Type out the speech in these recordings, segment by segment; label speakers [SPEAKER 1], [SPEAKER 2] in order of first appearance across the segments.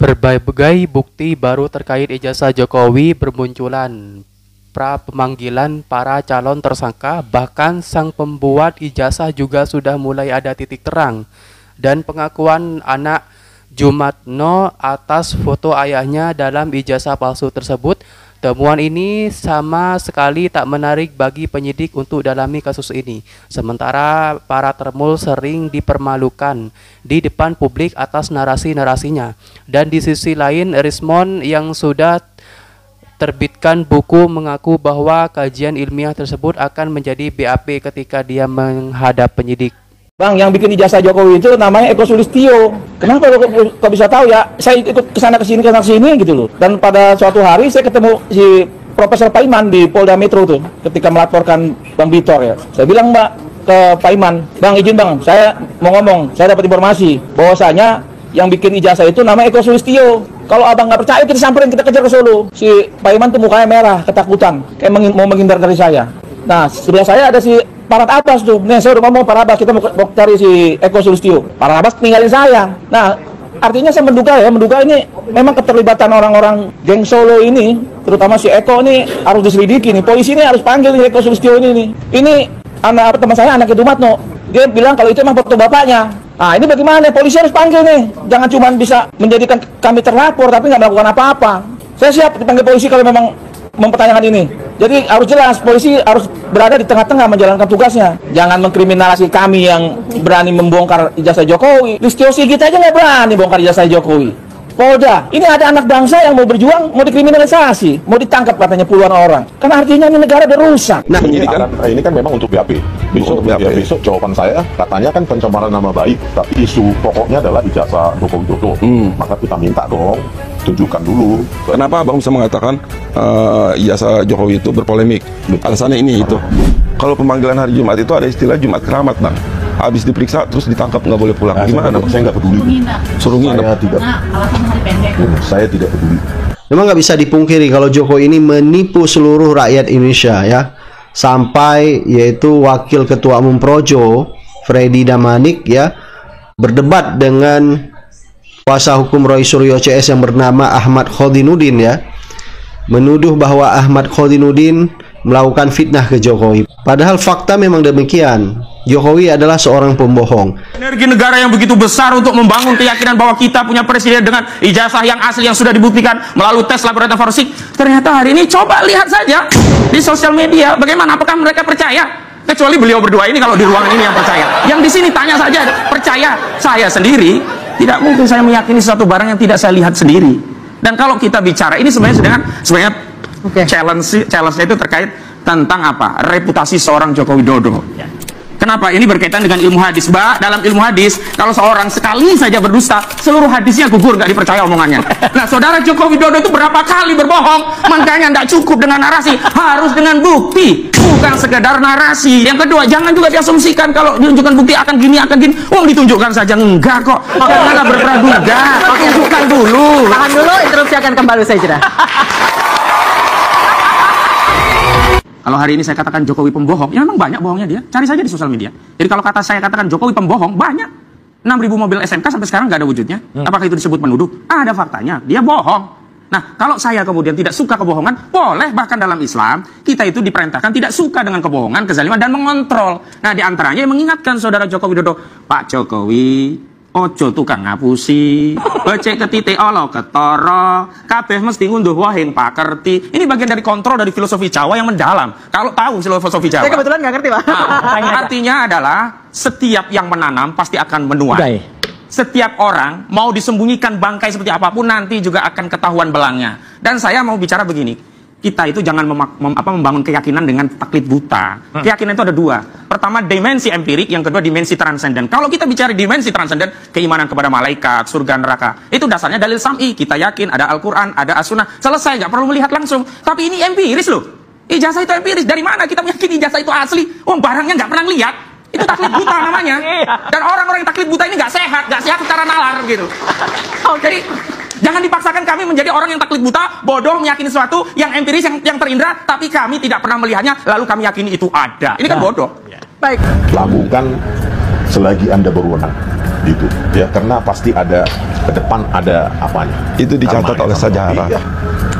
[SPEAKER 1] Berbagai bukti baru terkait ijazah Jokowi bermunculan pra pemanggilan para calon tersangka, bahkan sang pembuat ijazah juga sudah mulai ada titik terang. Dan pengakuan anak Jumatno atas foto ayahnya dalam ijazah palsu tersebut, temuan ini sama sekali tak menarik bagi penyidik untuk dalami kasus ini. Sementara para termul sering dipermalukan di depan publik atas narasi-narasinya. Dan di sisi lain, Rismond yang sudah terbitkan buku mengaku bahwa kajian ilmiah tersebut akan menjadi BAP ketika dia menghadap penyidik.
[SPEAKER 2] Bang, yang bikin ijazah Jokowi itu namanya Eko Sulistyo. Kenapa lo kok bisa tahu ya? Saya ikut kesana kesini gitu loh. Dan pada suatu hari saya ketemu si Profesor Paiman di Polda Metro tuh, ketika melaporkan Bang Bitor ya. Saya bilang ke Paiman, Bang izin bang, saya mau ngomong, saya dapat informasi bahwasanya yang bikin ijazah itu namanya Eko Sulistyo. Kalau abang nggak percaya, kita samperin, kita kejar ke Solo. Si Paiman tuh mukanya merah, ketakutan, kayak mau menghindar dari saya. Nah, sebelah saya ada si Parat Abbas tuh. Nih, saya udah ngomong Parat Abbas, kita mau cari si Eko Sulistyo. Parat Abbas tinggalin saya. Nah, artinya saya menduga ini memang keterlibatan orang-orang geng Solo ini, terutama si Eko ini harus diselidiki nih. Polisi ini harus panggil nih Eko Sulistyo ini nih. Ini teman saya, anaknya Jumatno. Dia bilang kalau itu emang foto bapaknya. Nah, ini bagaimana? Polisi harus panggil nih. Jangan cuma bisa menjadikan kami terlapor tapi nggak melakukan apa-apa. Saya siap dipanggil polisi kalau memang mempertanyakan ini. Jadi harus jelas, polisi harus berada di tengah-tengah menjalankan tugasnya. Jangan mengkriminalisasi kami yang berani membongkar ijazah Jokowi. Listio Sigit aja nggak berani bongkar ijazah Jokowi. Polda, ini ada anak bangsa yang mau berjuang, mau dikriminalisasi, mau ditangkap katanya puluhan orang. Kan artinya ini negara udah rusak.
[SPEAKER 3] Nah, penyidikan ini kan memang untuk BAP. Besok jawaban saya katanya kan pencemaran nama baik, tapi isu pokoknya adalah ijazah Joko Widodo. Maka kita minta dong, tunjukkan dulu.
[SPEAKER 4] Kenapa Abang bisa mengatakan ijazah Jokowi itu berpolemik? Alasannya ini itu. Kalau pemanggilan hari Jumat itu ada istilah Jumat keramat, Bang. Habis diperiksa terus ditangkap nggak boleh pulang. Gimana?
[SPEAKER 3] Saya nggak peduli.
[SPEAKER 4] Suruh nginep.
[SPEAKER 3] Saya tidak peduli.
[SPEAKER 5] Memang nggak bisa dipungkiri kalau Jokowi ini menipu seluruh rakyat Indonesia ya. Sampai yaitu Wakil Ketua Umum Projo Freddy Damanik ya berdebat dengan kuasa hukum Roy Suryo CS yang bernama Ahmad Khodinuddin ya, menuduh bahwa Ahmad Khodinuddin melakukan fitnah ke Jokowi. Padahal fakta memang demikian. Jokowi adalah seorang pembohong.
[SPEAKER 6] Energi negara yang begitu besar untuk membangun keyakinan bahwa kita punya presiden dengan ijazah yang asli yang sudah dibuktikan melalui tes laboratorium forensik. Ternyata hari ini coba lihat saja di sosial media bagaimana, apakah mereka percaya? Kecuali beliau berdua ini kalau di ruangan ini yang percaya. Yang di sini tanya saja percaya. Saya sendiri tidak mungkin saya meyakini suatu barang yang tidak saya lihat sendiri. Dan kalau kita bicara ini sebenarnya challenge-nya itu terkait tentang apa? Reputasi seorang Joko Widodo. Kenapa? Ini berkaitan dengan ilmu hadis, Mbak. Dalam ilmu hadis, kalau seorang sekali saja berdusta, seluruh hadisnya gugur, nggak dipercaya omongannya. Nah, saudara Joko Widodo itu berapa kali berbohong, makanya nggak cukup dengan narasi, harus dengan bukti, bukan sekedar narasi. Yang kedua, jangan juga diasumsikan kalau ditunjukkan bukti akan gini, ditunjukkan saja, enggak kok. Janganlah berpraduga, tunjukkan dulu.
[SPEAKER 7] Tahan dulu, interupsi akan kembali usai jeda.
[SPEAKER 6] Kalau hari ini saya katakan Jokowi pembohong, ya memang banyak bohongnya dia. Cari saja di sosial media. Jadi kalau saya katakan Jokowi pembohong, banyak. 6.000 mobil SMK sampai sekarang nggak ada wujudnya. Apakah itu disebut menuduh? Ada faktanya, dia bohong. Nah, kalau saya kemudian tidak suka kebohongan, boleh. Bahkan dalam Islam, kita itu diperintahkan tidak suka dengan kebohongan, kezaliman, dan mengontrol. Nah, di antaranya yang mengingatkan saudara Joko Widodo, Pak Jokowi, ojo tukang ngapusi, becek ketite olo ketoro, kabeh mesti ngunduh wahing pakerti. Ini bagian dari kontrol dari filosofi Jawa yang mendalam. Kalau tahu filosofi Jawa.
[SPEAKER 7] Saya kebetulan nggak ngerti, Pak.
[SPEAKER 6] Artinya adalah setiap yang menanam pasti akan menuai. Setiap orang mau disembunyikan bangkai seperti apapun nanti juga akan ketahuan belangnya. Dan saya mau bicara begini. Kita itu jangan membangun keyakinan dengan taklid buta. Keyakinan itu ada dua. Pertama dimensi empirik, yang kedua dimensi transenden. Kalau kita bicara dimensi transenden, keimanan kepada malaikat, surga, neraka, itu dasarnya dalil sam'i. Kita yakin ada Al-Quran, ada As-Sunnah. Selesai, nggak perlu melihat langsung. Tapi ini empiris loh. Ijazah itu empiris. Dari mana kita meyakini ijazah itu asli? Barangnya nggak pernah lihat. Itu taklid buta namanya. Dan orang-orang yang taklid buta ini nggak sehat secara nalar gitu. Jadi jangan dipaksakan kami menjadi orang yang taklid buta, bodoh, meyakini sesuatu yang empiris, yang terindra, tapi kami tidak pernah melihatnya, lalu kami yakini itu ada. Ini kan bodoh.
[SPEAKER 7] Baik.
[SPEAKER 3] Lakukan selagi Anda berwenang, gitu. Ya, karena pasti ada ke depan ada apanya.
[SPEAKER 4] Itu dicatat oleh sejarah.
[SPEAKER 3] Iya.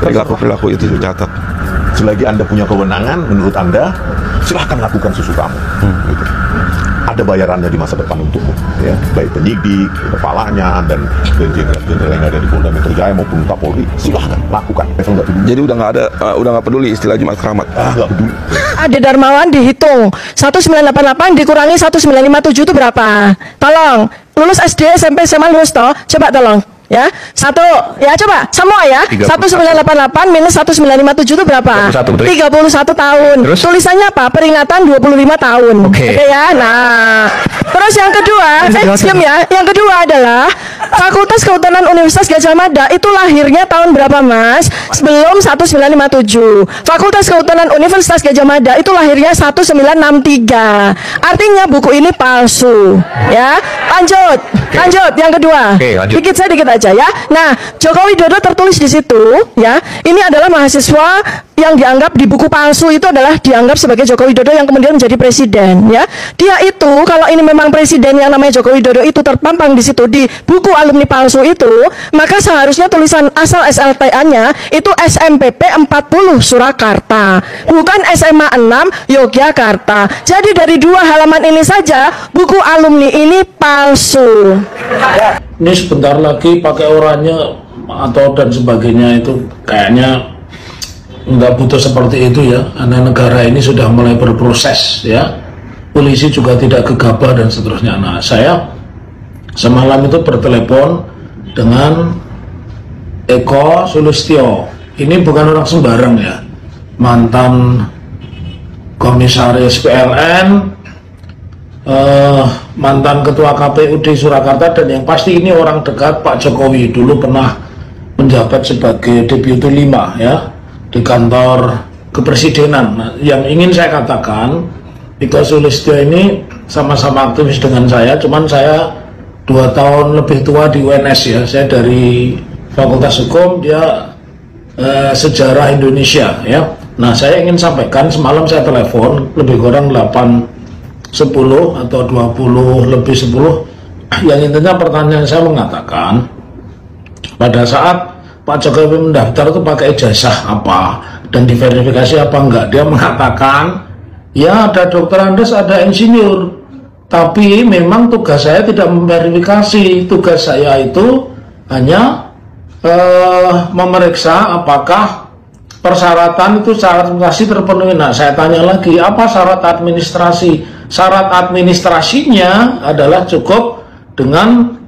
[SPEAKER 4] Perilaku-perilaku itu dicatat.
[SPEAKER 3] Selagi Anda punya kewenangan, menurut Anda, silahkan lakukan sesukamu. Gitu. Ada bayarannya di masa depan untukmu, ya, baik penyidik, kepalanya, dan jenderal-jenderal yang ada di Polda Metro Jaya maupun Kapolri, silahkan lakukan.
[SPEAKER 4] Jadi udah nggak peduli istilah Jumat Keramat.
[SPEAKER 3] Nggak peduli.
[SPEAKER 8] Ade Darmawan dihitung 1988 dikurangi 1957 itu berapa? Tolong, lulus SD, SMP, SMA lulus toh? Coba tolong. Ya, satu, ya coba semua ya. 1988 minus 1957 itu berapa? 31 tahun. Terus? Tulisannya apa? Peringatan 25 tahun. Oke ya. Nah, terus yang kedua, diam ya. Yang kedua adalah Fakultas Kehutanan Universitas Gadjah Mada itu lahirnya tahun berapa, Mas? Sebelum 1957. Fakultas Kehutanan Universitas Gadjah Mada itu lahirnya 1963. Artinya buku ini palsu. Ya, lanjut. Lanjut yang kedua. Dikit saya dikit aja ya. Nah, Joko Widodo tertulis di situ ya. Ini adalah mahasiswa yang dianggap di buku palsu itu adalah dianggap sebagai Joko Widodo yang kemudian menjadi presiden ya. Dia itu kalau ini memang presiden yang namanya Joko Widodo itu terpampang di situ di buku alumni palsu itu, maka seharusnya tulisan asal SLTA-nya itu SMPP 40 Surakarta, bukan SMA 6 Yogyakarta. Jadi dari 2 halaman ini saja buku alumni ini palsu.
[SPEAKER 9] Ini sebentar lagi pakai oranye atau dan sebagainya itu kayaknya nggak butuh seperti itu ya, karena negara ini sudah mulai berproses ya, polisi juga tidak gegabah dan seterusnya. Nah, saya semalam itu bertelepon dengan Eko Sulistyo. Ini bukan orang sembarang ya, mantan komisaris PLN, mantan ketua KPUD Surakarta, dan yang pasti ini orang dekat Pak Jokowi, dulu pernah menjabat sebagai Deputi 5 ya di kantor kepresidenan. Nah, yang ingin saya katakan, Eko Sulistyo ini sama-sama aktivis dengan saya, cuman saya 2 tahun lebih tua di UNS ya. Saya dari Fakultas Hukum, dia Sejarah Indonesia ya. Nah, saya ingin sampaikan, semalam saya telepon lebih kurang 8:10 atau 20 lebih 10. Yang intinya pertanyaan saya mengatakan, pada saat Pak Jokowi mendaftar itu pakai ijazah apa dan diverifikasi apa enggak, dia mengatakan ya ada dokter Andes, ada insinyur, tapi memang tugas saya tidak memverifikasi. Tugas saya itu hanya memeriksa apakah persyaratan itu syarat administrasi terpenuhi. Nah, saya tanya lagi, apa syarat administrasi? Syarat administrasinya adalah cukup dengan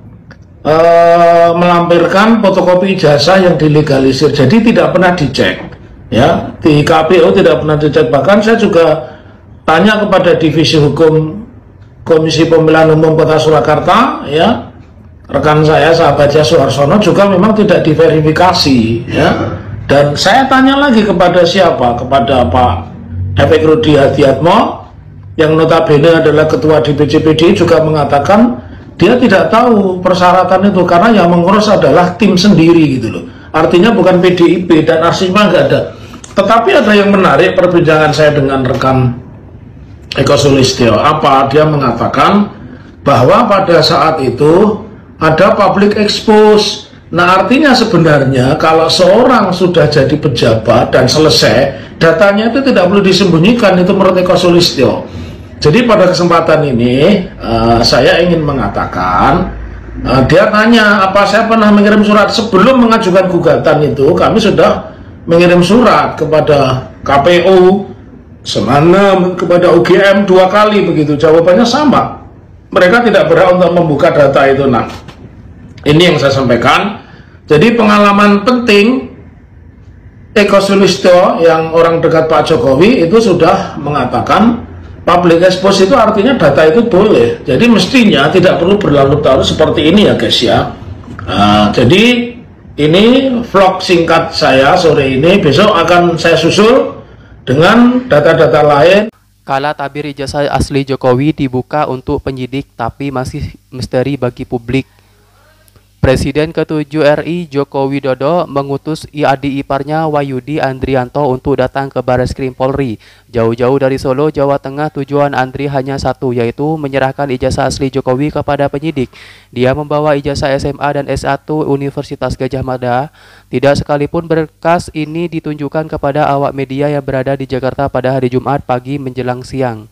[SPEAKER 9] melampirkan fotokopi ijazah yang dilegalisir, jadi tidak pernah dicek ya, di KPU tidak pernah dicek. Bahkan saya juga tanya kepada Divisi Hukum Komisi Pemilihan Umum Kota Surakarta ya, rekan saya sahabatnya Suharsono juga memang tidak diverifikasi ya. Dan saya tanya lagi kepada siapa, kepada Pak Efek Rudi Hadiatmo yang notabene adalah ketua DPCPD, juga mengatakan dia tidak tahu persyaratan itu karena yang mengurus adalah tim sendiri gitu loh. Artinya bukan PDIP dan Arsima nggak ada. Tetapi ada yang menarik perbincangan saya dengan rekan Eko Sulistyo. Apa? Dia mengatakan bahwa pada saat itu ada public expose. Nah, artinya sebenarnya kalau seorang sudah jadi pejabat dan selesai, datanya itu tidak perlu disembunyikan, itu menurut Eko Sulistyo. Jadi pada kesempatan ini saya ingin mengatakan, dia tanya apa saya pernah mengirim surat sebelum mengajukan gugatan itu. Kami sudah mengirim surat kepada KPU, semana kepada UGM 2 kali begitu. Jawabannya sama, mereka tidak berhak untuk membuka data itu. Nah, ini yang saya sampaikan. Jadi pengalaman penting Eko Sulistyo yang orang dekat Pak Jokowi itu sudah mengatakan public expose itu artinya data itu boleh. Jadi mestinya tidak perlu berlarut-larut seperti ini ya guys ya. Jadi ini vlog singkat saya sore ini, besok akan saya susul dengan data-data lain.
[SPEAKER 1] Kala tabir ijazah asli Jokowi dibuka untuk penyidik tapi masih misteri bagi publik. Presiden ke-7 RI Joko Widodo mengutus adik iparnya Wahyudi Andrianto untuk datang ke Bareskrim Polri. Jauh-jauh dari Solo, Jawa Tengah, tujuan Andri hanya satu, yaitu menyerahkan ijazah asli Jokowi kepada penyidik. Dia membawa ijazah SMA dan S1 Universitas Gadjah Mada. Tidak sekalipun berkas ini ditunjukkan kepada awak media yang berada di Jakarta pada hari Jumat pagi menjelang siang.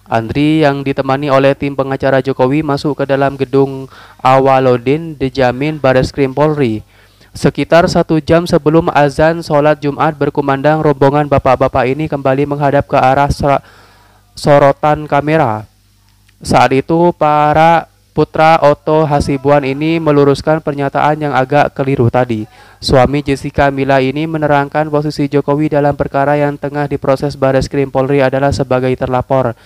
[SPEAKER 1] Andri yang ditemani oleh tim pengacara Jokowi masuk ke dalam gedung Awaludin Dejamin Bareskrim Polri. Sekitar 1 jam sebelum azan sholat Jumat berkumandang, rombongan bapak-bapak ini kembali menghadap ke arah sorotan kamera. Saat itu para putra Otto Hasibuan ini meluruskan pernyataan yang agak keliru tadi. Suami Jessica Mila ini menerangkan posisi Jokowi dalam perkara yang tengah diproses Bareskrim Polri adalah sebagai terlapor.